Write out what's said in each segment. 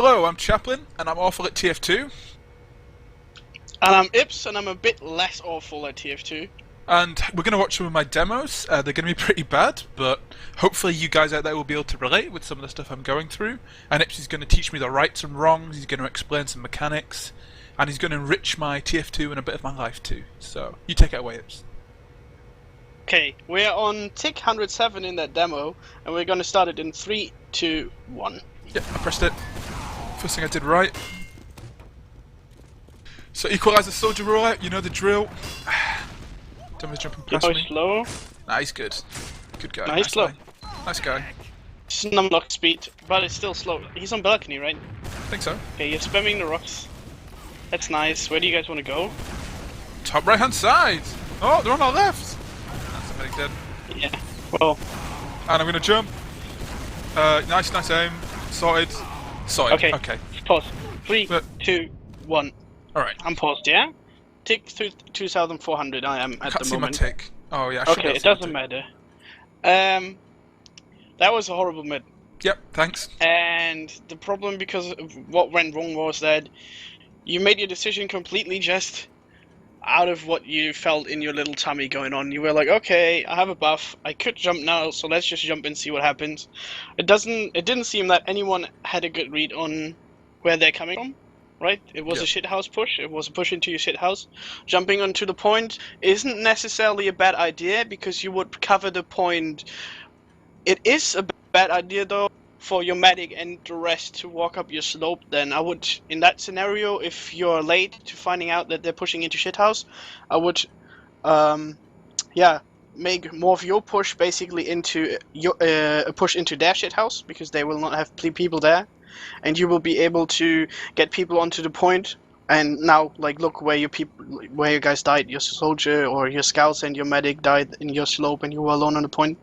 Hello, I'm Chaplin, and I'm awful at TF2. And I'm Ips, and I'm a bit less awful at TF2. And we're going to watch some of my demos. They're going to be pretty bad, but hopefully you guys out there will be able to relate with some of the stuff I'm going through. And Ips is going to teach me the rights and wrongs, he's going to explain some mechanics, and he's going to enrich my TF2 and a bit of my life too. So, you take it away, Ips. Okay, we're on tick 107 in that demo, and we're going to start it in 3, 2, 1. Yep, I pressed it. First thing I did right. So equalize the soldier rollout, you know the drill. Demo's jumping past me. Slow. Nah, he's good. Good guy. Nice slow. Nice guy. It's numlock speed, but it's still slow. He's on balcony, right? I think so. Okay, you're spamming the rocks. That's nice. Where do you guys want to go? Top right hand side! Oh, they're on our left! That's somebody dead. Yeah, well. And I'm gonna jump. Nice aim. Sorted. Okay. Pause. 3, 2, 1. Alright. I'm paused, yeah? Tick 2,400 I am at the moment. Can't see my tick. Oh yeah, okay, it doesn't matter. That was a horrible mid. Yep, thanks. And the problem, because of what went wrong, was that you made your decision completely just out of what you felt in your little tummy going on. You were like, okay, I have a buff, I could jump now, so let's just jump and see what happens. It didn't seem that anyone had a good read on where they're coming from. Right? It was a shithouse push. It was a push into your shithouse. Jumping onto the point isn't necessarily a bad idea because you would cover the point. It is a bad idea though for your medic and the rest to walk up your slope. Then I would, in that scenario, if you're late to finding out that they're pushing into shithouse, I would, make more of your push basically into a push into their shithouse because they will not have people there. And you will be able to get people onto the point, and now, like, look where you guys died. Your soldier or your scouts and your medic died in your slope, and you were alone on the point.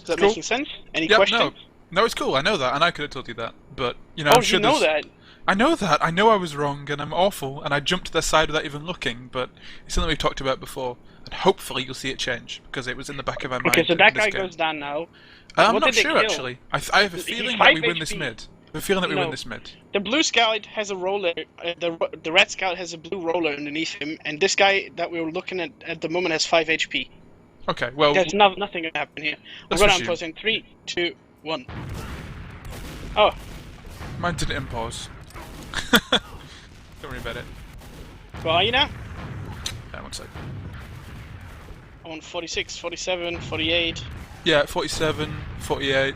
Is that making sense? Any questions? No, it's cool. I know that, and I could have told you that, but you know. Oh, you know that? I know that. I know I was wrong, and I'm awful, and I jumped to their side without even looking. But it's something we've talked about before, and hopefully you'll see it change because it was in the back of our mind. Okay, so that guy goes down now. I'm not sure actually. I have a feeling that we win this mid. I have a feeling that we win this mid. The blue scout has a roller, the red scout has a blue roller underneath him, and this guy that we're looking at the moment has 5 HP. Okay, well... There's nothing gonna happen here. We're gonna unpause in 3, 2, 1. Oh. Mine didn't impause. Don't worry about it. Where are you now? Yeah, 1 sec. I'm on 46, 47, 48. Yeah, 47, 48.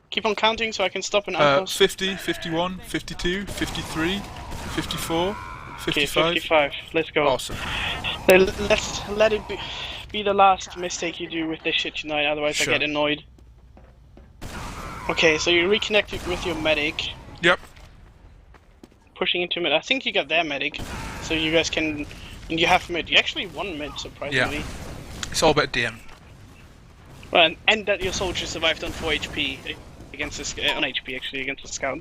Keep on counting so I can stop and unpause. 50, 51, 52, 53, 54, 55. Okay, 55. Let's go. Awesome. Let's let it be the last mistake you do with this shit tonight, otherwise I get annoyed. Okay, so you reconnect with your medic. Yep. Pushing into mid. I think you got their medic, so you guys can... And you have mid. You actually won mid, surprisingly. Yeah. It's all about DM. Well, and that your soldier survived on 4 HP against the on HP actually against the scout,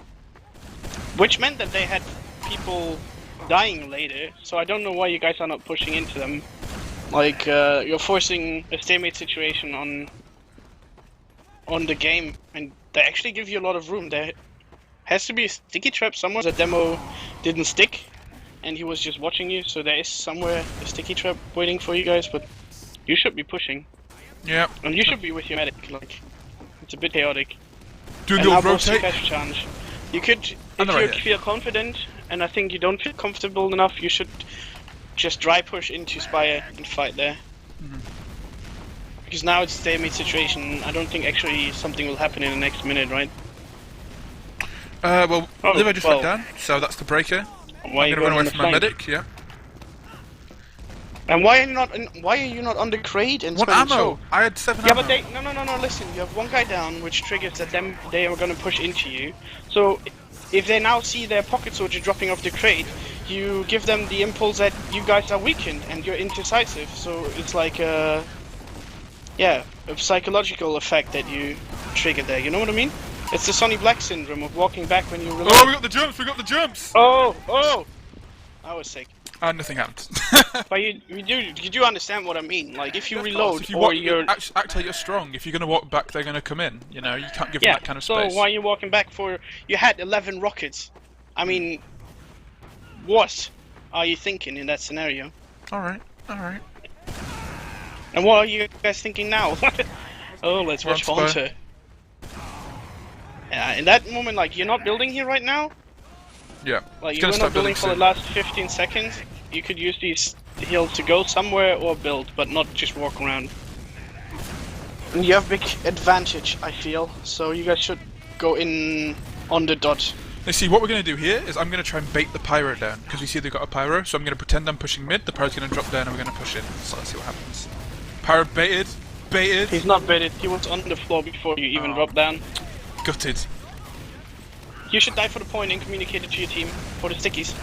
which meant that they had people dying later. So I don't know why you guys are not pushing into them. Like you're forcing a stalemate situation on the game, and they actually give you a lot of room. There has to be a sticky trap somewhere. The demo didn't stick, and he was just watching you. So there is somewhere a sticky trap waiting for you guys, but you should be pushing. Yeah. And you should be with your medic, like, it's a bit chaotic. Do the old rotate? Challenge. You could, if you feel confident, and I think you don't feel comfortable enough, you should just dry push into Spire and fight there. Because now it's a stalemate situation, I don't think actually something will happen in the next minute, right? Liver just went down, so that's the breaker. I'm gonna run away from my medic, yeah. And why are you not on the crate and what ammo? I had 7 ammo. Yeah, but no, listen, you have one guy down, which triggers that they are gonna push into you. So, if they now see their pocket soldier dropping off the crate, you give them the impulse that you guys are weakened and you're indecisive. So, it's like a psychological effect that you trigger there, you know what I mean? It's the Sonny Black syndrome of walking back when you realize... Oh, we got the jumps! Oh! I was sick. Nothing happened. But you do understand what I mean? Like, if you Of course, reload if you or walk, you're... act like you're strong. If you're going to walk back, they're going to come in. You know, you can't give them that kind of space. so why are you walking back for... You had 11 rockets. I mean, what are you thinking in that scenario? Alright, alright. And what are you guys thinking now? Oh, let's watch Haunter. In that moment, like, you're not building here right now? Yeah. Like, you were not building for the last 15 seconds? You could use these hills to go somewhere or build, but not just walk around. And you have big advantage, I feel, so you guys should go in on the dot. Now see, what we're going to do here is I'm going to try and bait the pyro down, because we see they've got a pyro, so I'm going to pretend I'm pushing mid, the pyro's going to drop down and we're going to push in. So let's see what happens. Pyro baited. He's not baited, he was on the floor before you even dropped down. Gutted. You should die for the point and communicate it to your team for the stickies.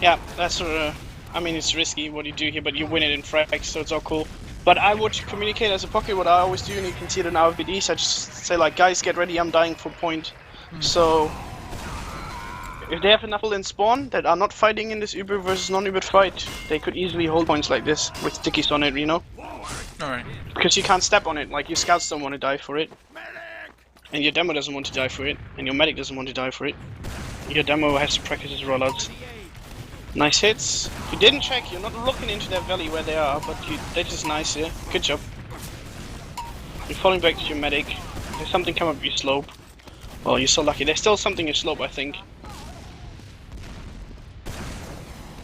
Yeah, that's I mean, it's risky what you do here, but you win it in frags, so it's all cool. But I would communicate as a pocket what I always do, and you can see it in our VDs. I just say like, guys, get ready, I'm dying for point. So if they have enough people in spawn that are not fighting in this Uber versus non-Uber fight, they could easily hold points like this with stickies on it, you know? Alright. Because you can't step on it, like your scouts don't want to die for it. And your demo doesn't want to die for it, and your medic doesn't want to die for it. Your demo has to practice his rollouts. Nice hits. You didn't check, you're not looking into that valley where they are, but that is nice here. Good job. You're falling back to your medic. There's something come up your slope. Well, you're so lucky. There's still something in your slope, I think.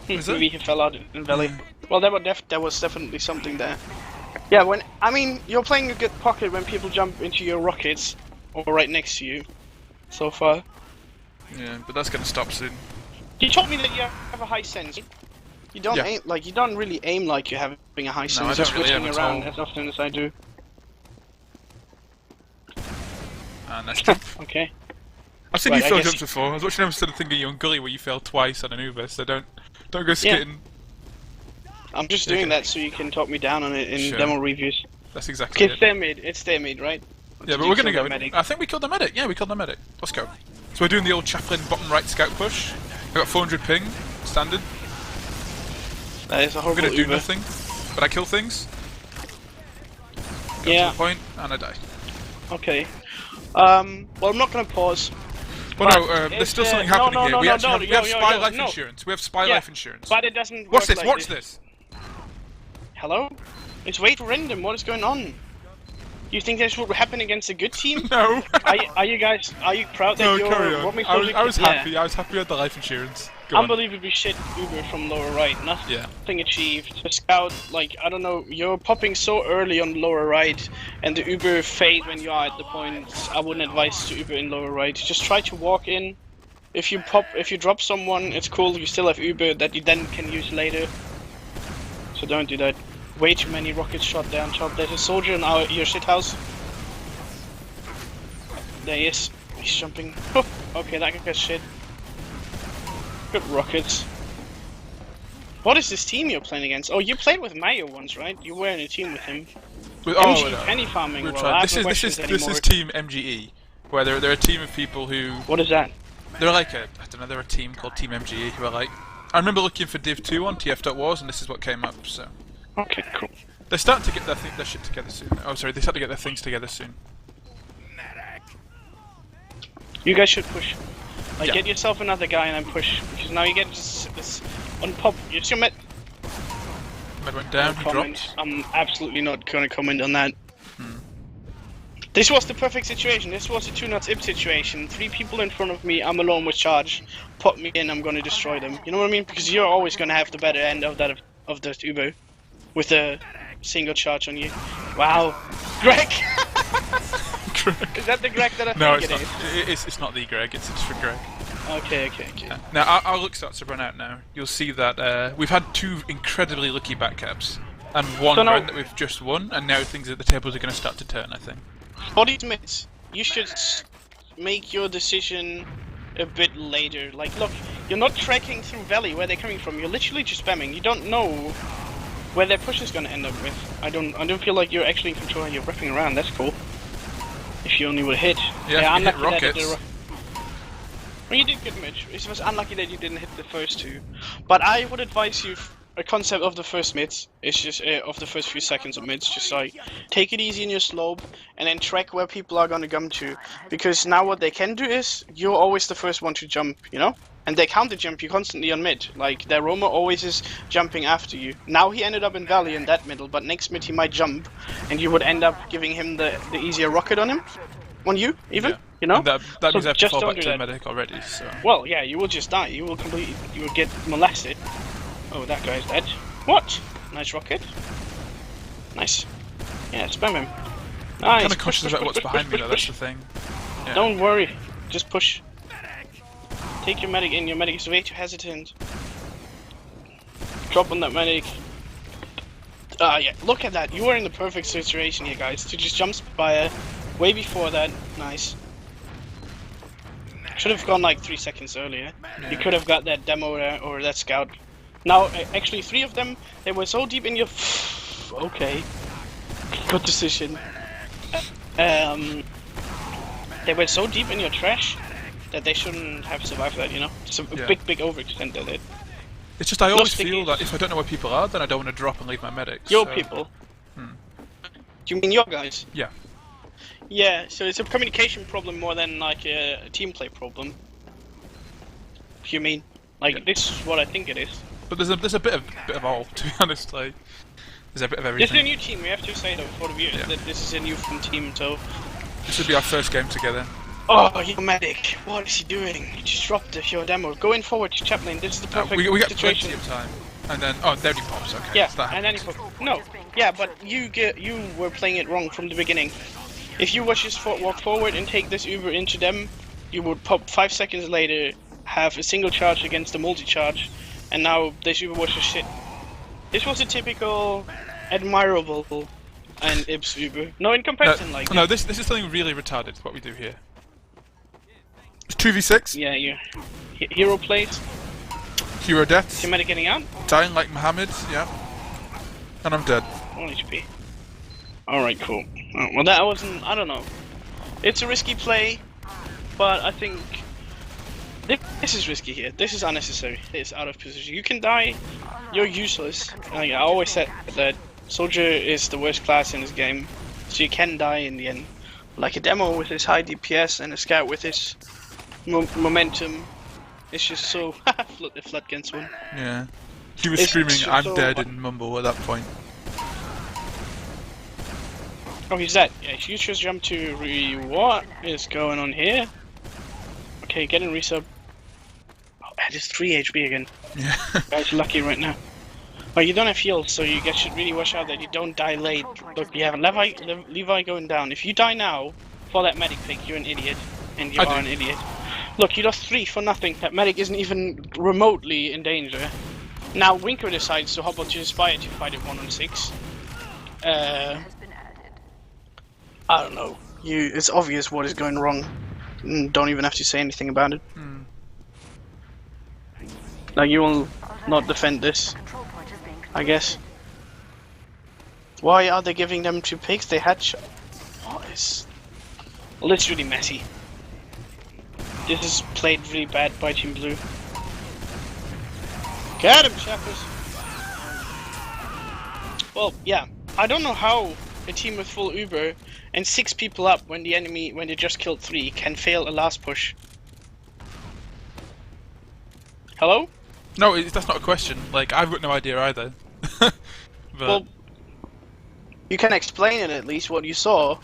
Maybe he fell out in valley. Well, there was definitely something there. Yeah, I mean, you're playing a good pocket when people jump into your rockets. Or right next to you, so far. Yeah, but that's gonna stop soon. You told me that you have a high sense. You don't aim like you don't really aim like you're having a high sense. No, Just really switching around as often as I do. Nice jump. Okay. I've seen you fail jumps before. I was watching episode of Thinking Young Gully where you failed twice on an Uber, so don't go skitting. I'm just doing that so you can talk me down on it in demo reviews. That's exactly it. It's their mid, right? Yeah, but we're gonna go. I think we killed the medic. Yeah, we killed the medic. Let's go. So we're doing the old Chaplain bottom right scout push. I got 400 ping, standard. That is a horrible I'm gonna do Uber. nothing, but I kill things. Got to the point, and I die. Okay. Well, I'm not gonna pause. Well, no, there's still something happening here. We have spy life insurance. We have spy life insurance. But it doesn't. Watch this. Like Watch this. Hello? It's way too random. What is going on? You think this would happen against a good team? No. Are you proud that you're... carry on. I was happy. I was happy with the life insurance. Go Unbelievably shit Uber from lower right. Nothing achieved. The scout, like, I don't know, you're popping so early on lower right, and the Uber fade when you are at the point. I wouldn't advise to Uber in lower right. Just try to walk in. If you drop someone, it's cool. You still have Uber that you then can use later. So don't do that. Way too many rockets shot down. There's a soldier in your shit house. There he is. He's jumping. Okay, that guy's shit. Good rockets. What is this team you're playing against? Oh, you played with Mayo once, right? You were in a team with him. MGE farming. This is Team MGE, where they're a team of people who. What is that? They're like I don't know. They're a team called Team MGE who are like. I remember looking for Div 2 on TF.Wars, and this is what came up. So. Okay, cool. They're starting to get their shit together soon. Oh, sorry, they start to get their things together soon. You guys should push. Get yourself another guy and then push, because now you get this on pop. It's your med. Med went down. He dropped. I'm absolutely not gonna comment on that. This was the perfect situation. This was a 2-0 IP situation. 3 people in front of me. I'm alone with charge. Pop me in. I'm gonna destroy them. You know what I mean? Because you're always gonna have the better end of that Uber. With a single charge on you. Wow. Greg! Is that the Greg that I think no, it is? It's not the Greg, it's for Greg. Okay. Now, our luck starts to run out now. You'll see that we've had 2 incredibly lucky backcaps, and 1 round that we've just won, and now things at the tables are going to start to turn, I think. Body admits, you should make your decision a bit later. Like, look, you're not tracking through valley where they're coming from, you're literally just spamming. You don't know where their push is gonna end up with. I don't feel like you're actually in control and you're ripping around. That's cool. If you only would hit. Yeah, I'm hit rockets. Well, you did good, Mitch. It was unlucky that you didn't hit the first 2. But I would advise you a concept of the first mids. It's just of the first few seconds of mids. Just like take it easy in your slope, and then track where people are gonna come to. Because now what they can do is you're always the first one to jump, you know, and they counter jump you constantly on mid. Like their roamer always is jumping after you. Now he ended up in valley in that middle, but next mid he might jump, and you would end up giving him the easier rocket on him, on you even. Yeah. You know. And that So means I have to just fall don't back do to the that. medic already. So. Well, yeah, you will just die. You will get molested. Oh, that guy's dead. What? Nice rocket. Nice. Yeah, spam him. Nice. I'm kind of conscious about what's behind me, though. That's the thing. Yeah. Don't worry. Just push. Take your medic in. Your medic is way too hesitant. Drop on that medic. Yeah. Look at that. You are in the perfect situation here, guys. To just jump Spire way before that. Nice. Should have gone like 3 seconds earlier. You could have got that demo there, or that scout. Now, actually, 3 of them, they were so deep in your... Okay. Good decision. They were so deep in your trash that they shouldn't have survived that, you know? It's a big overextend they did. It's just I always Lustig feel is- that if I don't know where people are, then I don't want to drop and leave my medic. Your so- people. Do you mean your guys? Yeah. Yeah, so it's a communication problem more than like a team play problem. You mean? Like, Yeah. this is what I think it is. But there's a bit of all, to be honest. Like, there's a bit of This is a everything. new team, we have to say though, for the viewers, Yeah. that this is a new team, so... This would be our first game together. Oh, your medic! What is he doing? He just dropped your demo. Going forward to Chaplain, this is the perfect We got situation. plenty of time. And then, oh, there he pops. Okay. Yeah, so that and then he happens. put... No, yeah, but you were playing it wrong from the beginning. If you was just walk forward and take this Uber into them, you would pop 5 seconds later, have a single charge against a multi-charge, and now this Uber was just shit. This was a typical, admirable, and Ibs Uber. No, in comparison, like... No, this is something really retarded, what we do here. It's 2v6, Yeah, you... Hero plays, hero deaths, your medic getting out, dying like Mohammed, yeah. And I'm dead. 1 HP. Alright, cool. Oh, well, that wasn't... I don't know. It's a risky play, but I think... This is risky here. This is unnecessary. It's out of position. You can die. You're useless. Like, I always said that Soldier is the worst class in this game, so you can die in the end. Like a demo with his high DPS and a scout with his momentum. It's just so... Flood against one. Yeah. He was It's screaming, so- I'm dead in Mumble at that point. Oh, he's dead. Yeah, you just jump to what is going on here? Okay, get in resub. Oh, that is 3 HP again. Yeah. Guy's lucky right now. But you don't have heals, so you guys should really watch out that you don't die late. Look, you have Levi going down. If you die now for that medic pick, you're an idiot. And you are an idiot. Look, you lost 3 for nothing. That medic isn't even remotely in danger. Now Winker decides to hop onto his Spire to fight it 1-on-6. I don't know. It's obvious what is going wrong. Don't even have to say anything about it. Like, you will not defend this, I guess. Why are they giving them 2 picks? They had what is... Well, it's really messy. This is played really bad by Team Blue. Get him, Shepard! Well, yeah. I don't know how a team with full Uber and 6 people up when they just killed 3 can fail a last push. Hello? No, that's not a question. Like, I've got no idea either. But Well, you can explain it at least, what you saw.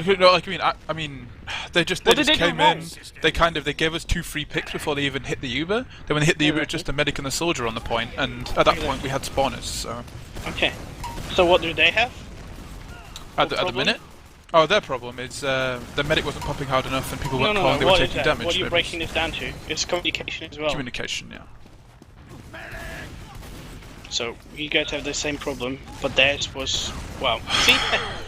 no, like I mean, they just What did they do came in. wrong? They gave us 2 free picks before they even hit the Uber. Then when they hit the Uber, it's just the medic and the soldier on the point, and at that point we had spawners. So Okay. So what do they have? at the problem? minute, oh, their problem is the medic wasn't popping hard enough, and people weren't calling. They were What is taking that? damage. What are you maybe. breaking this down to? It's communication as well. Communication, yeah. So you guys have the same problem, but theirs was wow. See?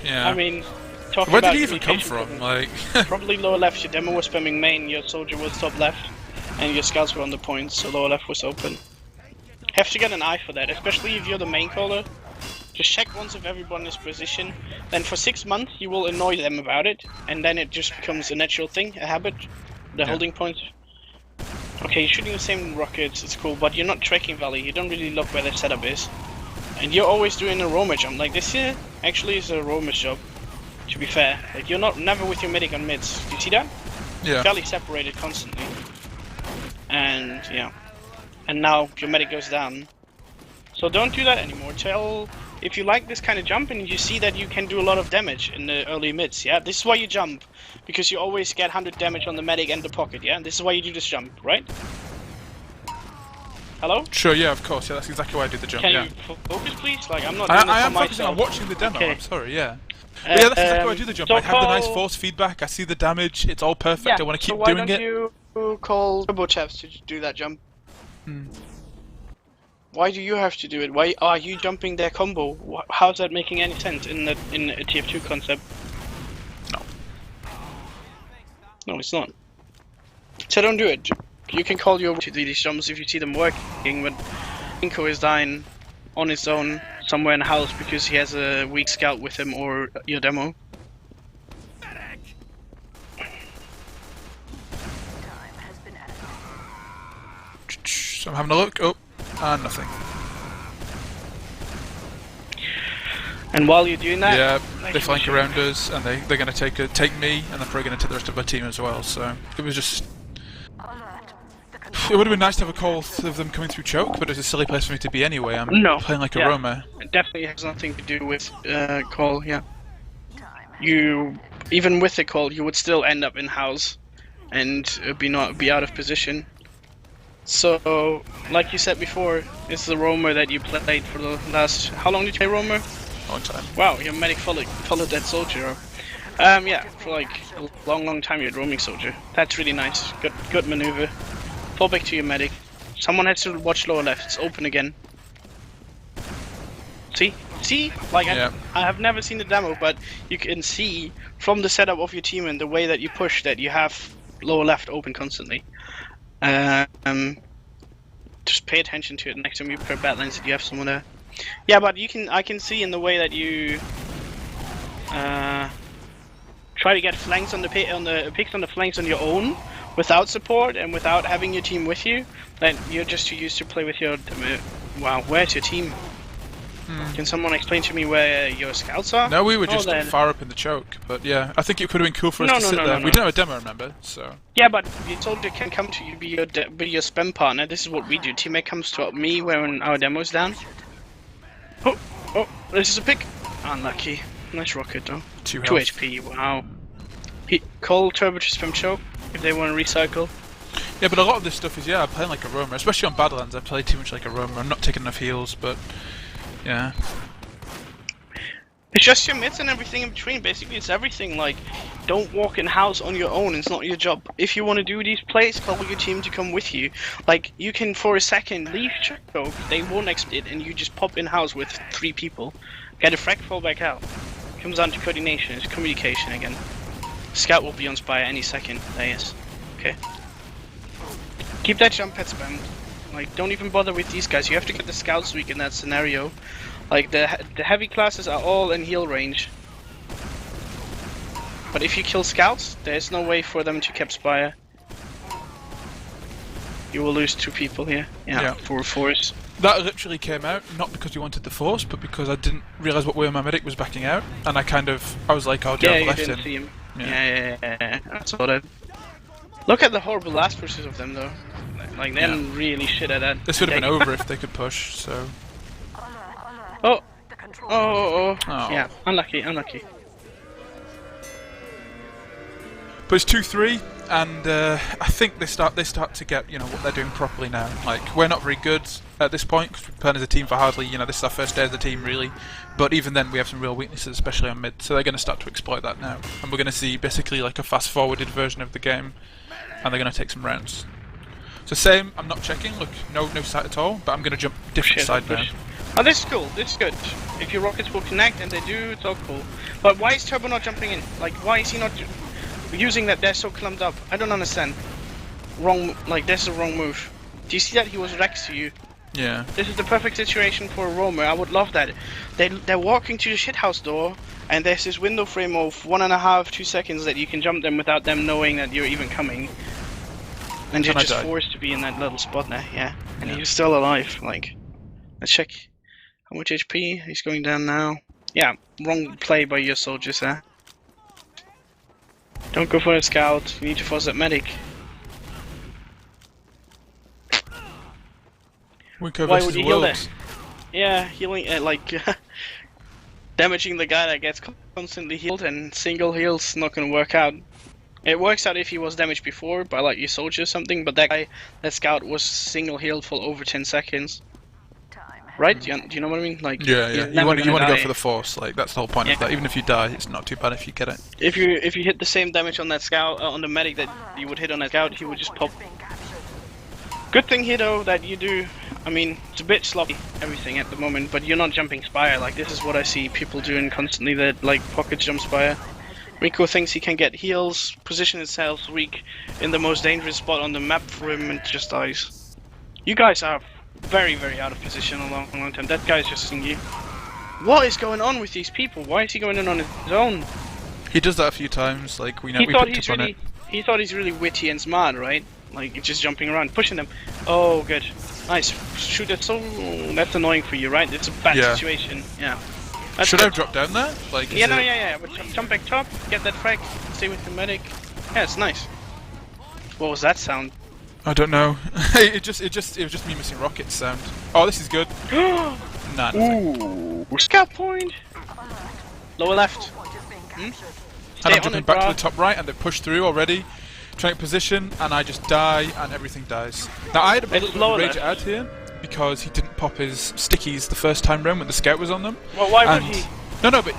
Yeah. I mean, talking Where about did he even come communication from? problem. Like, Probably lower left. Your demo was spamming main. Your soldier was top left, and your scouts were on the points. So lower left was open. Have to get an eye for that, especially if you're the main caller. Just check once if everyone is position. Then for 6 months you will annoy them about it, and then it just becomes a natural thing, a habit. The holding points. Okay, you're shooting the same rockets, it's cool, but you're not tracking Valley, you don't really look where their setup is. And you're always doing a roamer jump, like this here actually is a roamer job, to be fair. Like you're never with your medic on mids, do you see that? Yeah. Fairly separated constantly. And yeah. And now your medic goes down. So don't do that anymore. If you like this kind of jump and you see that you can do a lot of damage in the early mids, yeah? This is why you jump. Because you always get 100 damage on the medic and the pocket, yeah? This is why you do this jump, right? Hello? Sure, yeah, of course. Yeah, that's exactly why I do the jump, Can yeah. you focus, please? Like, I'm not doing I it am for focusing on myself. watching the demo, Okay. I'm sorry, yeah. But yeah, that's exactly why I do the jump. so I have the nice call- force feedback, I see the damage, it's all perfect, I want to so keep why doing don't it. you call Turbo Chaps to do that jump? Hmm. Why do you have to do it? Why are you jumping their combo? How's that making any sense in a TF2 concept? No. No, it's not. So don't do it. You can call you over to do these jumps if you see them working, but Inko is dying on his own somewhere in the house because he has a weak scout with him or your demo. So I'm having a look. Oh, and nothing. And while you're doing that, Yeah, they flank around us, and they're going to take me, and they're probably going to take the rest of our team as well. So it was just. It would have been nice to have a call of them coming through choke, but it's a silly place for me to be anyway. I'm playing like a roamer. It definitely has nothing to do with call. Yeah. You even with the call, you would still end up in house, and be out of position. So, like you said before, it's the roamer that you played for the last. How long did you play roamer? Long time. Wow, your medic followed that soldier. Yeah, for like a long time you're roaming soldier. That's really nice. Good maneuver. Fall back to your medic. Someone has to watch lower left. It's open again. See? Like Yeah. I have never seen the demo, but you can see from the setup of your team and the way that you push that you have lower left open constantly. Just pay attention to it next time you prepare Badlands if you have someone there. Yeah, but I can see in the way that you try to get flanks on the picks on the flanks on your own without support and without having your team with you. That you're just too used to play with your. Wow, where's your team? Can someone explain to me where your scouts are? No, we were just then. far up in the choke, but yeah, I think it could have been cool for us No, to no, sit no, there. no, We no. didn't have a demo, remember? So Yeah, but your soldier can come to you, be your spam partner. This is what we do. Teammate comes to me when our demo's down. Oh, this is a pick. Unlucky. Nice rocket though. 2 2 health. HP. Wow. Call Turbo to spam choke if they want to recycle. Yeah, but a lot of this stuff is I'm playing like a roamer, especially on Badlands. I play too much like a roamer. I'm not taking enough heals, but yeah. It's just your mids and everything in between. Basically, it's everything. Like, don't walk in house on your own. It's not your job. If you want to do these plays, call your team to come with you. Like, you can for a second leave choke. They won't expect it, and you just pop in house with 3 people. Get a frag, fall back out. Comes down to coordination. It's communication again. Scout will be on spire any second. There he is. Okay. Keep that jump pad spammed. Like, don't even bother with these guys. You have to get the scouts weak in that scenario. Like, the heavy classes are all in heal range. But if you kill scouts, there's no way for them to cap spire. You will lose 2 people here. Yeah. 4 force. That literally came out, not because we wanted the force, but because I didn't realise what way my medic was backing out, and I was like, oh, Yeah, I've you left didn't him. see him. Yeah. Yeah. That's what I... Look at the horrible last pushes of them, though. Like, they're really shit at that. This would have been over if they could push, so... Oh! Oh. Yeah, unlucky. But it's 2-3, and I think they start to get what they're doing properly now. Like, we're not very good at this point because we're playing as a team for hardly this is our first day as a team really. But even then, we have some real weaknesses, especially on mid. So they're going to start to exploit that now, and we're going to see basically like a fast-forwarded version of the game, and they're going to take some rounds. So same, I'm not checking. Look, no sight at all. But I'm going to jump different side now. Oh, this is cool. This is good. If your rockets will connect, and they do, it's all cool. But why is Turbo not jumping in? Like, why is he not using that? They're so clumped up. I don't understand. Wrong. Like, that's the wrong move. Do you see that he was next to you? Yeah. This is the perfect situation for a roamer. I would love that. They're walking to the shithouse door, and there's this window frame of 1.5, 2 seconds that you can jump them without them knowing that you're even coming. And you're And I just died. forced to be in that little spot there, yeah. And you're still alive, like. Let's check how much HP. He's going down now. Yeah, wrong play by your soldiers there. Don't go for a scout, you need to force that medic. Winko Why versus would you heal Worlds. there? Yeah, healing, damaging the guy that gets constantly healed and single heals not gonna work out. It works out if he was damaged before by like your soldier or something, but that guy, that scout was single healed for over 10 seconds. Right? Do you know what I mean? Like, Yeah, he's yeah. never You want to gonna go die. for the force. Like that's the whole point of that. Even if you die, it's not too bad if you get it. If you hit the same damage on that scout, on the medic that you would hit on that scout, he would just pop. Good thing here though that you do. I mean, it's a bit sloppy everything at the moment, but you're not jumping spire. Like this is what I see people doing constantly. That like pocket jump spire. Rico thinks he can get heals, position himself weak in the most dangerous spot on the map for him, and just dies. You guys are very, very out of position a long time. That guy's just seeing you. What is going on with these people? Why is he going in on his own? He does that a few times. Like we know He we thought picked he's up on really, it. he thought he's really witty and smart, right? Like just jumping around, pushing them. Oh, good, nice. Shoot, that's annoying for you, right? It's a bad Yeah. situation. Yeah. That's Should I good. drop down there? Like is Yeah, no, it- yeah. But jump back top, get that frag, stay with the medic. Yeah, it's nice. What was that sound? I don't know. it was just me missing rocket sound. Oh, this is good. Nah, nothing. Ooh, scout point. Lower left. And Stay I'm on jumping it, back to brah. the top right, and they push through already. Trying to position, and I just die, and everything dies. Now I had a little bit lower of rage left. out here because he didn't pop his stickies the first time round when the scout was on them. Well, why would And he? no, but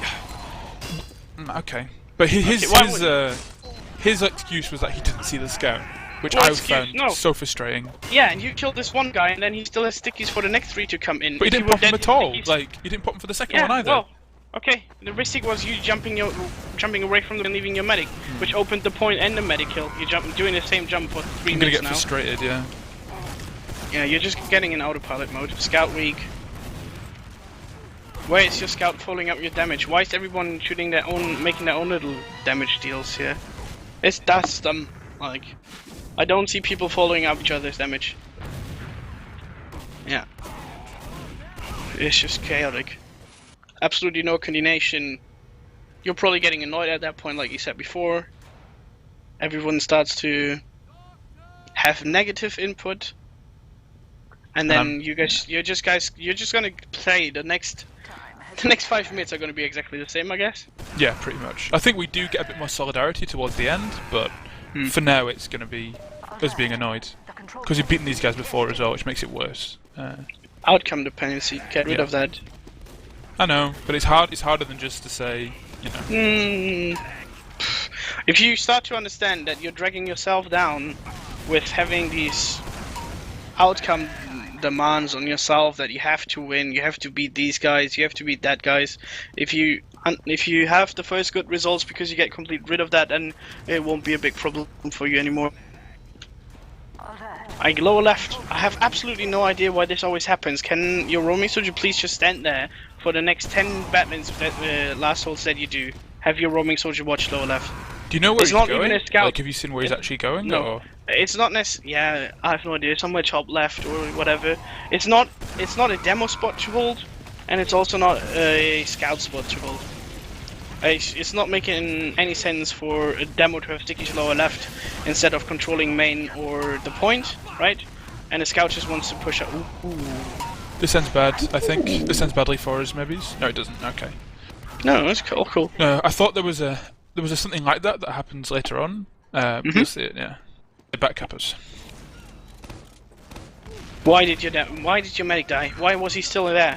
okay. But why would his excuse was that he didn't see the scout, which What I excuse? found No. so frustrating. Yeah, and you killed this one guy, and then he still has stickies for the next three to come in. But he If didn't were pop them dead at all. stickies- Like he didn't pop them for the second yeah, one either. well, okay. The risk was you jumping away from them and leaving your medic, which opened the point and the medic kill. You doing the same jump for 3 I'm gonna minutes get now. frustrated. Yeah. Yeah, you're just getting in autopilot mode. Scout weak. Why is your scout following up your damage? Why is everyone shooting their own, making their own little damage deals here? That's dumb. Like, I don't see people following up each other's damage. Yeah. It's just chaotic. Absolutely no coordination. You're probably getting annoyed at that point, like you said before. Everyone starts to have negative input. And then you're just gonna play the next 5 minutes are gonna be exactly the same, I guess. Yeah, pretty much. I think we do get a bit more solidarity towards the end, but for now it's going to be us being annoyed. Because we've beaten these guys before as well, which makes it worse. Outcome dependency, get rid Yeah. of that. I know, but it's hard. It's harder than just to say, you know. If you start to understand that you're dragging yourself down with having these outcome demands on yourself, that you have to win, you have to beat these guys, you have to beat that guys. If you have the first good results because you get complete rid of that, then it won't be a big problem for you anymore. I lower left. I have absolutely no idea why this always happens. Can your roaming soldier please just stand there for the next 10 battles that Last Hold said you do? Have your roaming soldier watch lower left. Do you know where It's he's not going? even a scout. Like, have you seen where he's actually going? No. Or? It's not necessarily. Yeah, I have no idea. Somewhere top left or whatever. It's not a demo spot to hold, and it's also not a scout spot to hold. It's not making any sense for a demo to have stickies lower left instead of controlling main or the point, right? And the scout just wants to push up. Ooh. This ends bad, I think. This ends badly for us, maybe? No, it doesn't. Okay. No, it's cool. No, I thought there was a something like that happens later on. We'll see it, yeah. The backcappers. Why did your medic die? Why was he still there?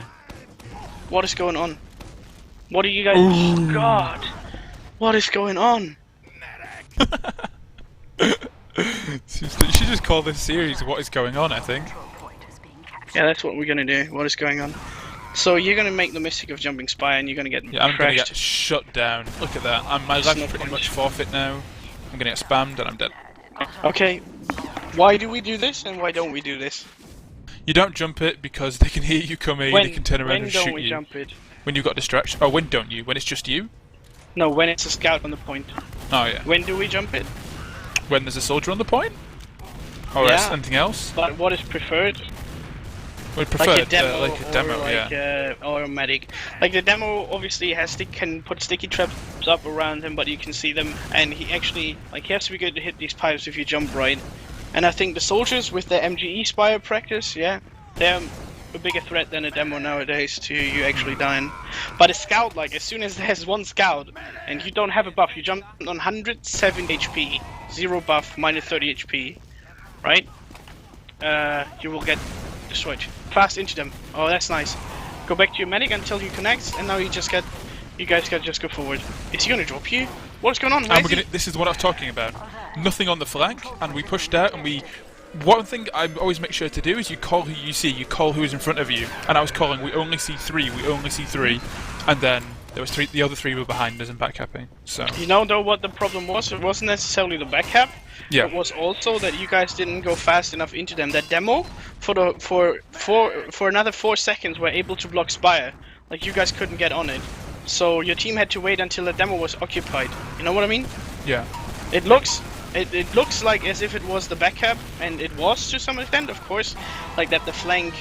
What is going on? What are you guys? Oh, God! What is going on? You should just call this series "What Is Going On." I think. Yeah, that's what we're gonna do. What is going on? So you're gonna make the mistake of jumping spy, and you're gonna get Yeah, I'm gonna crashed. get shut down. Look at that. My There's life's no pretty point. much forfeit now. I'm gonna get spammed and I'm dead. Okay, why do we do this, and why don't we do this? You don't jump it because they can hear you coming. They can turn around when and don't shoot we you. jump it? When you've got distraction. Oh, when don't you? When it's just you? No, when it's a scout on the point. Oh yeah. When do we jump it? When there's a soldier on the point? Or Yeah. anything else? But what is preferred? We prefer Like a demo, like a demo, yeah. or a medic. Like the demo obviously can put sticky traps up around him, but you can see them, and he actually he has to be good to hit these pipes if you jump right. And I think the soldiers with their MGE Spire practice, yeah, they're a bigger threat than a demo nowadays to you actually dying. But a scout, like as soon as there's one scout and you don't have a buff, you jump on 107 HP, 0 buff, minus 30 HP, right? You will get destroyed. Fast into them. Oh, that's nice. Go back to your medic until he connects, and now you guys can just go forward. Is he gonna drop you? What's going on? This is what I was talking about. Nothing on the flank, and we pushed out, and we... One thing I always make sure to do is you call who you see, you call who is in front of you. And I was calling, we only see three, and then there was the other three were behind us and backcapping, so... You know, though, what the problem was? It wasn't necessarily the backcap. Yeah. It was also that you guys didn't go fast enough into them. That demo, for another 4 seconds, were able to block Spire. Like, you guys couldn't get on it. So your team had to wait until the demo was occupied. You know what I mean? Yeah. It looks like as if it was the backcap, and it was to some extent, of course. Like that the flank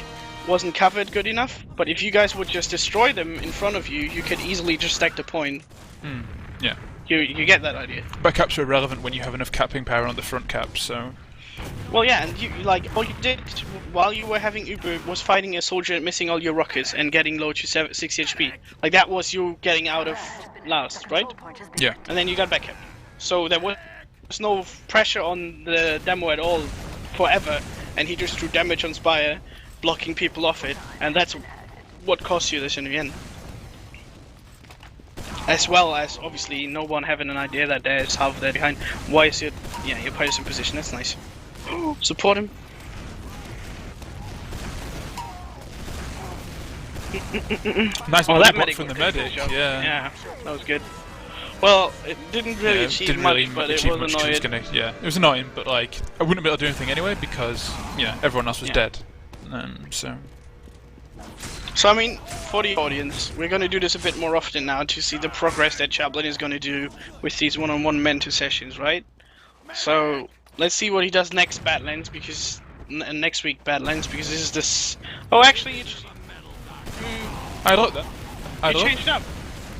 wasn't covered good enough. But if you guys would just destroy them in front of you, you could easily just stack the point. Yeah. You get that idea. Backcaps are irrelevant when you have enough capping power on the front cap, so... Well, yeah, and you all you did while you were having Uber was fighting a soldier and missing all your rockets and getting low to 60 HP. Like that was you getting out of last, right? Yeah. And then you got back up. So there was no pressure on the demo at all forever, and he just threw damage on Spire, blocking people off it, and that's what cost you this in the end. As well as obviously no one having an idea that there's half there behind. Why is your player's in position? That's nice. Support him. Nice that medic from the medic. Yeah, that was good. Well, it didn't really achieve much, but it was annoying. It was annoying, but like I wouldn't be able to do anything anyway because everyone else was dead. So I mean, for the audience, we're going to do this a bit more often now to see the progress that Chaplin is going to do with these one-on-one mentor sessions, right? So let's see what he does next Badlands, because next week Badlands, because this is this. Oh, actually, I like that. You changed up.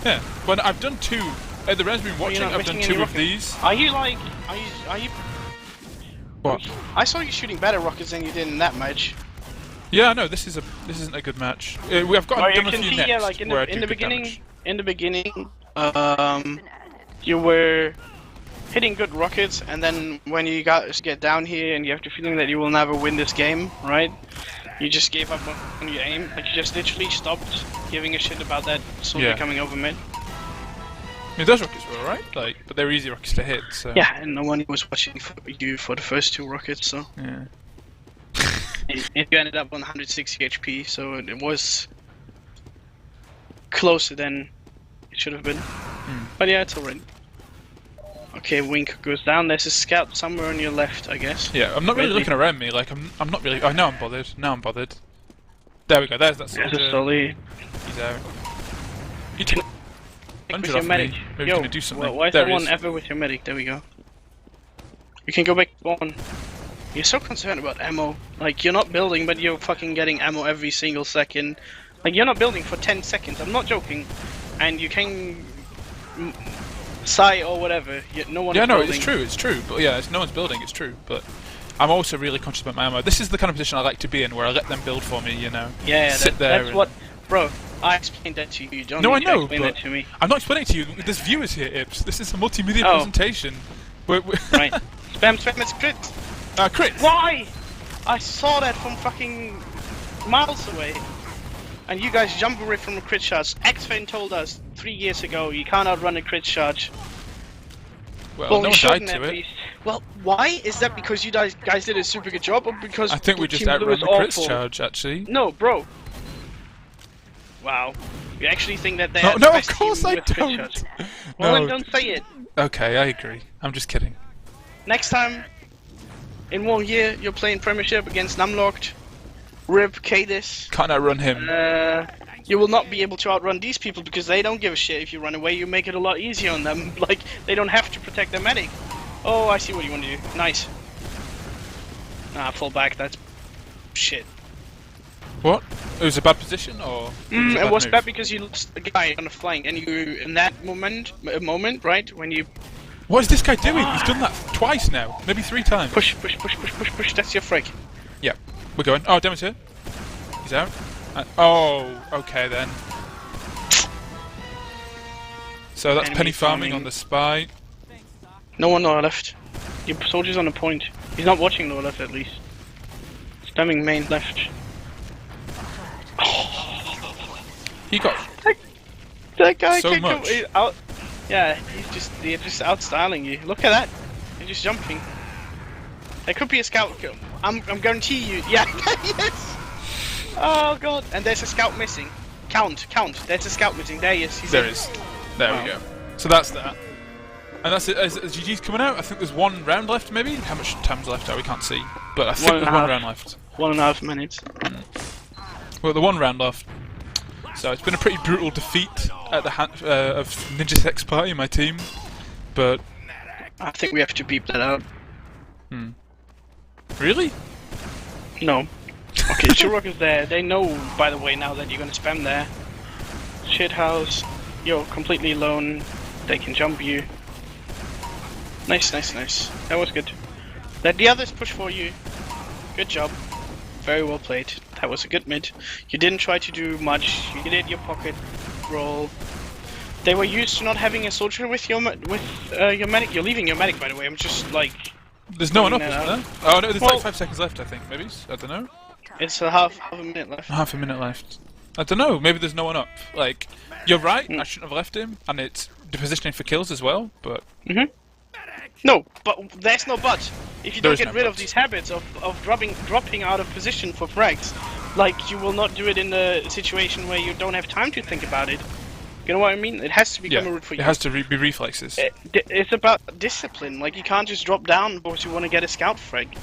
Yeah, well, I've done two. The Red's been watching. I've done two of these. Are you? What? I saw you shooting better rockets than you did in that match. Yeah, no, this isn't a good match. We've got you a can few see, next like in where the beginning, you were hitting good rockets, and then when you get down here and you have the feeling that you will never win this game, right? You just gave up on your aim. Like you just literally stopped giving a shit about that soldier coming over mid. I mean, those rockets were alright, but they're easy rockets to hit. So. Yeah, and no one was watching you for the first two rockets, so. Yeah. And you ended up on 160 HP, so it was closer than it should have been. But yeah, it's alright. Okay, Wink goes down. There's a scout somewhere on your left, I guess. Yeah, I'm not really looking around me. Like I'm not really. Oh, now I'm bothered. Now I'm bothered. There we go. There's that soldier. There's a Sully. He's out. He took with your medic. Maybe he's gonna do something. Why is there no one ever with your medic? There we go. You can go back on. You're so concerned about ammo. Like, you're not building, but you're fucking getting ammo every single second. Like, you're not building for 10 seconds. I'm not joking. And you can sigh or whatever. No one. Yeah, no, it's true. But yeah, no one's building. It's true. But I'm also really conscious about my ammo. This is the kind of position I like to be in, where I let them build for me. You know. Yeah, sit there. That's what, bro. I explained that to you. Don't I know, explain but that to me. I'm not explaining to you. There's viewers here, Ips. This is a multimedia presentation. Right. Spam, it's crit. Crit. Why? I saw that from fucking miles away. And you guys jump away from a crit charge. X-Fan told us 3 years ago you can't outrun a crit charge. Well, no one died to it. Least. Well, why? Is that because you guys did a super good job, or because I think we just outrun the crit charge, actually. No, bro. Wow. You actually think that they No, of course I don't. Well, then don't say it. Okay, I agree. I'm just kidding. Next time, in 1 year, you're playing Premiership against Numlocked, Rip, Cadis. Can't outrun him. You will not be able to outrun these people because they don't give a shit if you run away. You make it a lot easier on them. Like, they don't have to protect their medic. Oh, I see what you want to do. Nice. Fall back. That's shit. What? It was a bad position, or It was move? bad because you lost the guy on the flank, and you in that moment, right when you What is this guy doing? He's done that twice now, maybe 3 times. push. That's your frag. Yeah, we're going. Oh, Demo's here. He's out. Oh, okay then. So that's Enemy penny farming farming. on the spy. No one lower left. Your soldier's on the point. He's not watching lower left at least. Spamming main left. He got That guy So can much. go out. Yeah, they're just outstyling you. Look at that. They're just jumping. There could be a scout. I'm guarantee you. Yeah. Yes. Oh god. And there's a scout missing. Count. There's a scout missing. There he is. He's there in. is. There we go. So that's that. And that's it. Is GG's coming out? I think there's 1 round left, maybe? How much time's left? We can't see. But I think One and there's a 1 half. round left. 1.5 minutes. Well, the 1 round left. So it's been a pretty brutal defeat at the hand of Ninja Sex Party, my team. But I think we have to beep that out. really? No. Okay, Shurok is there. They know, by the way, now that you're gonna spam there. Shithouse. You're completely alone. They can jump you. Nice. That was good. Let the others push for you. Good job. Very well played. That was a good mid. You didn't try to do much. You did your pocket roll. They were used to not having a soldier with your medic. You're leaving your medic, by the way. I'm just like. There's no one up, Pointing isn't that there? Oh no, there's Well- like 5 seconds left, I think. Maybe? I don't know. It's a half a minute left. Half a minute left. I don't know, maybe there's no one up. Like, you're right, I shouldn't have left him, and it's the positioning for kills as well, but... No, but there's no but. If you There don't is get no rid of but. these habits of dropping out of position for frags, like you will not do it in a situation where you don't have time to think about it. You know what I mean? It has to become a route for it you. has to be reflexes. It's about discipline. Like you can't just drop down because you want to get a scout frag.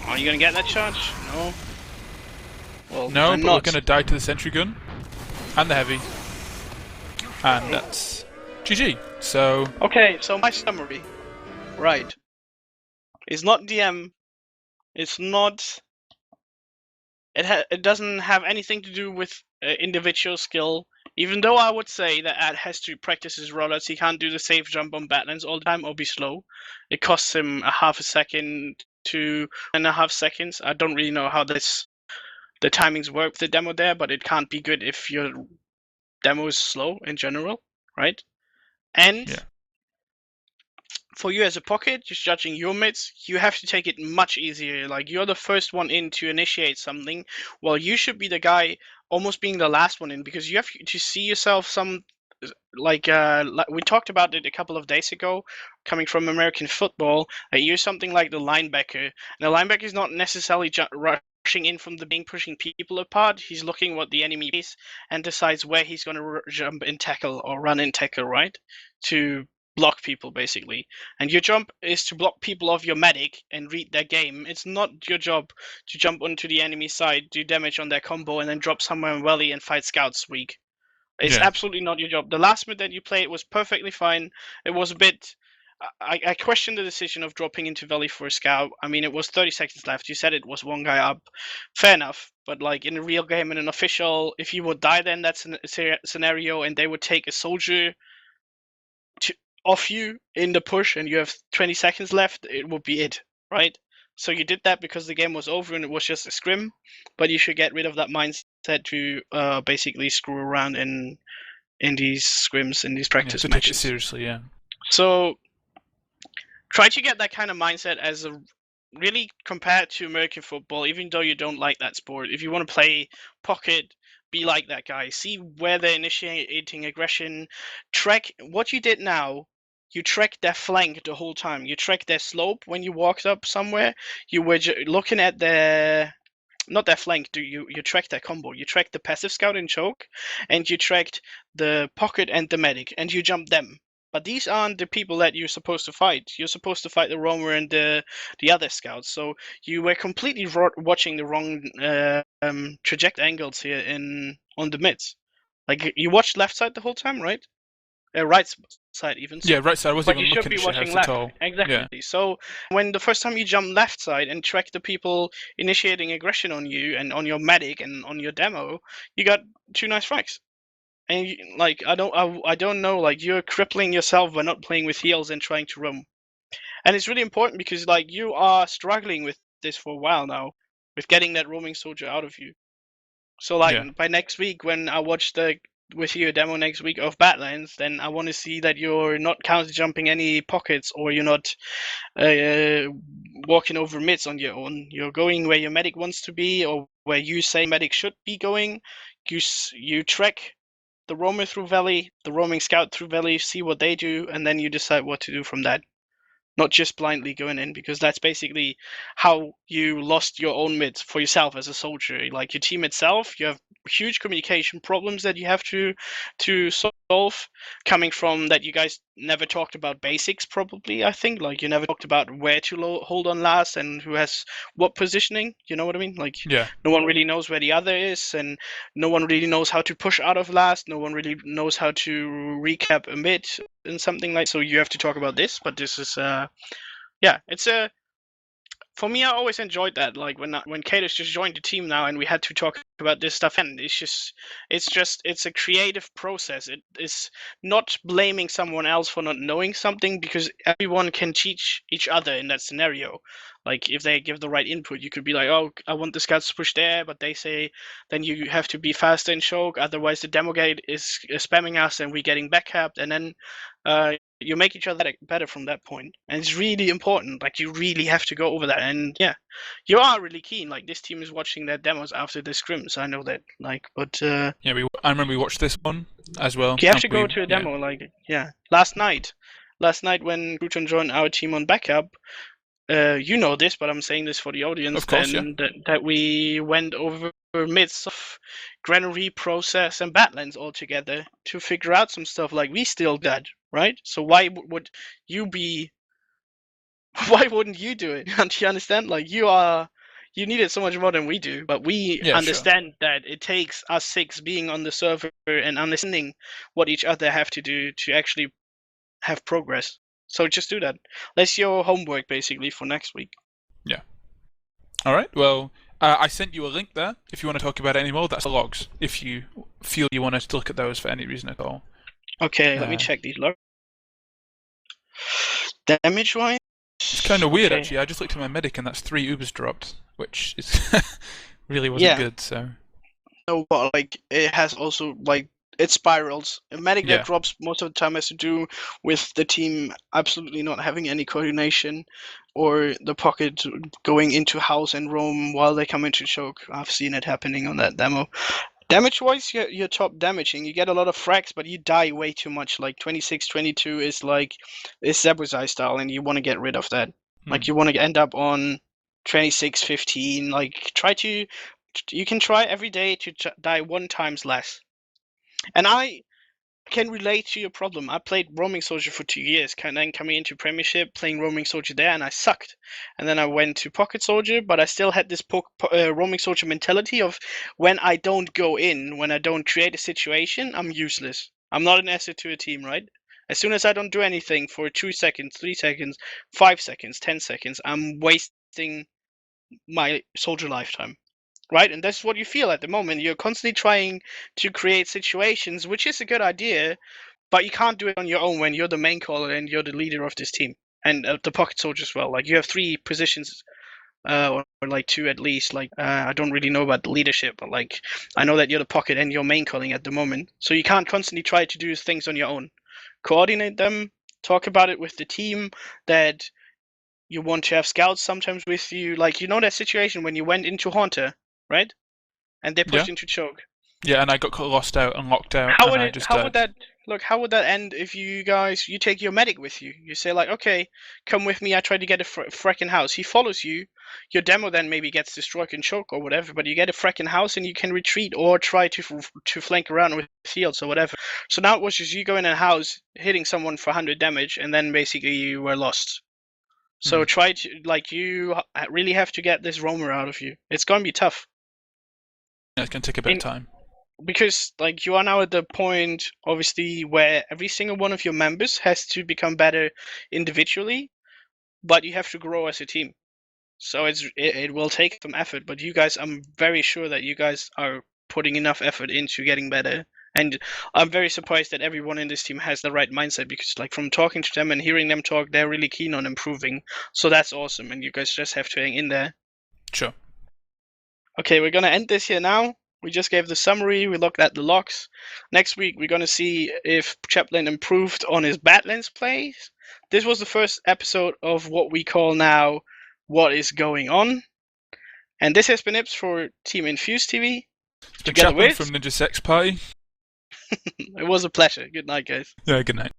Are you gonna get that charge? No. Well, No, I'm but not. we're gonna die to the sentry gun, and the heavy. And that's GG, so... Okay, so my summary, right? It's not DM. It's not. It doesn't have anything to do with individual skill. Even though I would say that Ad has to practice his rollouts, he can't do the safe jump on Badlands all the time or be slow. It costs him a half a second to 1.5 seconds. I don't really know how the timings work with the demo there, but it can't be good if your demo is slow in general, right? And Yeah. for you as a pocket, just judging your mids, you have to take it much easier. Like you're the first one in to initiate something, while you should be the guy almost being the last one in, because you have to see yourself some like we talked about it a couple of days ago, coming from American football. You're something like the linebacker, and the linebacker is not necessarily rushing in from the being pushing people apart. He's looking what the enemy is and decides where he's going to jump in tackle or run in tackle, right? To block people basically. And your job is to block people off your medic and read their game. It's not your job to jump onto the enemy side, do damage on their combo, and then drop somewhere in valley and fight scouts weak. It's Yeah. absolutely not your job. The last mid that you played was perfectly fine. It was a bit. I questioned the decision of dropping into Valley for a scout. I mean, it was 30 seconds left. You said it was one guy up. Fair enough. But like in a real game, in an official, if you would die, then that's a scenario, and they would take a soldier off you in the push, and you have 20 seconds left. It would be it, right? So you did that because the game was over and it was just a scrim. But you should get rid of that mindset to basically screw around in these scrims, in these Yeah, practice to take it matches. seriously, yeah. So try to get that kind of mindset as a really compared to American football, even though you don't like that sport. If you want to play pocket, be like that guy. See where they're initiating aggression. Track what you did now. You track their flank the whole time. You track their slope when you walked up somewhere. You were looking at their not their flank. You track their combo. You track the passive scout and choke, and you tracked the pocket and the medic, and you jumped them. But these aren't the people that you're supposed to fight. You're supposed to fight the roamer and the other scouts. So you were completely watching the wrong trajectory angles here on the mids. Like you watched left side the whole time, right? right side even. So, Yeah, right side. I wasn't but you even should looking be at watching shithouse at left. all. Exactly. Yeah. So when the first time you jump left side and track the people initiating aggression on you and on your medic and on your demo, you got 2 nice frags. And like I don't know, like you're crippling yourself by not playing with heals and trying to roam. And it's really important because like you are struggling with this for a while now, with getting that roaming soldier out of you. So like Yeah. by next week when I watch the with you a demo next week of Badlands, then I want to see that you're not counter jumping any pockets or you're not walking over mids on your own. You're going where your medic wants to be or where you say medic should be going. You track the roamer through valley, the roaming scout through valley, see what they do, and then you decide what to do from that. Not just blindly going in, because that's basically how you lost your own mid for yourself as a soldier. Like your team itself, you have huge communication problems that you have to solve, coming from that you guys never talked about basics. Probably, I think, like you never talked about where to hold on last and who has what positioning. You know what I mean? Like Yeah. no one really knows where the other is, and no one really knows how to push out of last. No one really knows how to recap a mid and something like. So you have to talk about this, but this is yeah, it's a for me. I always enjoyed that. Like when Katos just joined the team now, and we had to talk about this stuff, and it's a creative process. It is not blaming someone else for not knowing something, because everyone can teach each other in that scenario. Like if they give the right input, you could be like, oh, I want the scouts to push there, but they say then you have to be faster in choke, otherwise the demo gate is spamming us and we're getting backcapped, and then you make each other better from that point. And it's really important. Like you really have to go over that. And yeah, you are really keen. Like this team is watching their demos after the scrims. I know that. Like, but Yeah. I remember we watched this one as well. you have and to go to a demo. Like yeah, last night when Crouton joined our team on backup, you know this, but I'm saying this for the audience. Of course, then that we went over midst of granary process and badlands all together to figure out some stuff. Like we still did, right? So why would you be? Why wouldn't you do it? Do you understand? Like you need it so much more than we do, but we Yeah, sure. understand that it takes us 6 being on the server and understanding what each other have to do to actually have progress. So just do that. That's your homework basically for next week. Yeah. All right. Well, I sent you a link there. If you want to talk about it anymore, that's the logs. If you feel you want to look at those for any reason at all. Okay, let me check these logs. Damage wise, It's kind of weird okay. actually. I just looked at my medic and that's 3 Ubers dropped, which is really wasn't good. So. No, but like it has also like it spirals. A medic that drops most of the time has to do with the team absolutely not having any coordination, or the pocket going into house and roam while they come into choke. I've seen it happening on that demo. Damage-wise, you're top damaging. You get a lot of frags, but you die way too much. Like 26, 22 is Zebuzai style, and you want to get rid of that. Like you want to end up on 26, 15. Like you can try every day to die 1 times less. And I can relate to your problem. I played roaming soldier for 2 years, then coming into premiership, playing roaming soldier there, and I sucked. And then I went to pocket soldier, but I still had this roaming soldier mentality of when I don't go in, when I don't create a situation, I'm useless. I'm not an asset to a team, right? As soon as I don't do anything for 2 seconds, 3 seconds, 5 seconds, 10 seconds, I'm wasting my soldier lifetime. Right? And that's what you feel at the moment. You're constantly trying to create situations, which is a good idea, but you can't do it on your own when you're the main caller and you're the leader of this team. And the pocket soldier as well. Like you have 3 positions, or like 2 at least. Like I don't really know about the leadership, but like I know that you're the pocket and you're main calling at the moment. So you can't constantly try to do things on your own. Coordinate them. Talk about it with the team that you want to have scouts sometimes with you. Like you know that situation when you went into Haunter, right? And they pushed into choke. Yeah, and I got lost out and locked out. How would and it? How would that look? How would that end if you take your medic with you? You say like, okay, come with me. I try to get a fracking house. He follows you. Your demo then maybe gets destroyed in choke or whatever. But you get a fracking house and you can retreat or try to flank around with shields or whatever. So now it was just you going in a house, hitting someone for 100 damage, and then basically you were lost. So try to you really have to get this roamer out of you. It's gonna be tough. Yeah, it's gonna take a bit of time. because like you are now at the point, obviously, where every single one of your members has to become better individually, but you have to grow as a team. So it will take some effort, but you guys, I'm very sure that you guys are putting enough effort into getting better. And I'm very surprised that everyone in this team has the right mindset, because like from talking to them and hearing them talk, they're really keen on improving. So that's awesome, and you guys just have to hang in there. Sure. Okay, we're gonna end this here now. We just gave the summary, we looked at the logs. Next week, we're gonna see if Chaplin improved on his Badlands plays. This was the first episode of what we call now What Is Going On. And this has been Ips for Team Infuse TV. It's been Together Chaplin with... from Ninja Sex Party. It was a pleasure. Good night, guys. Yeah, good night.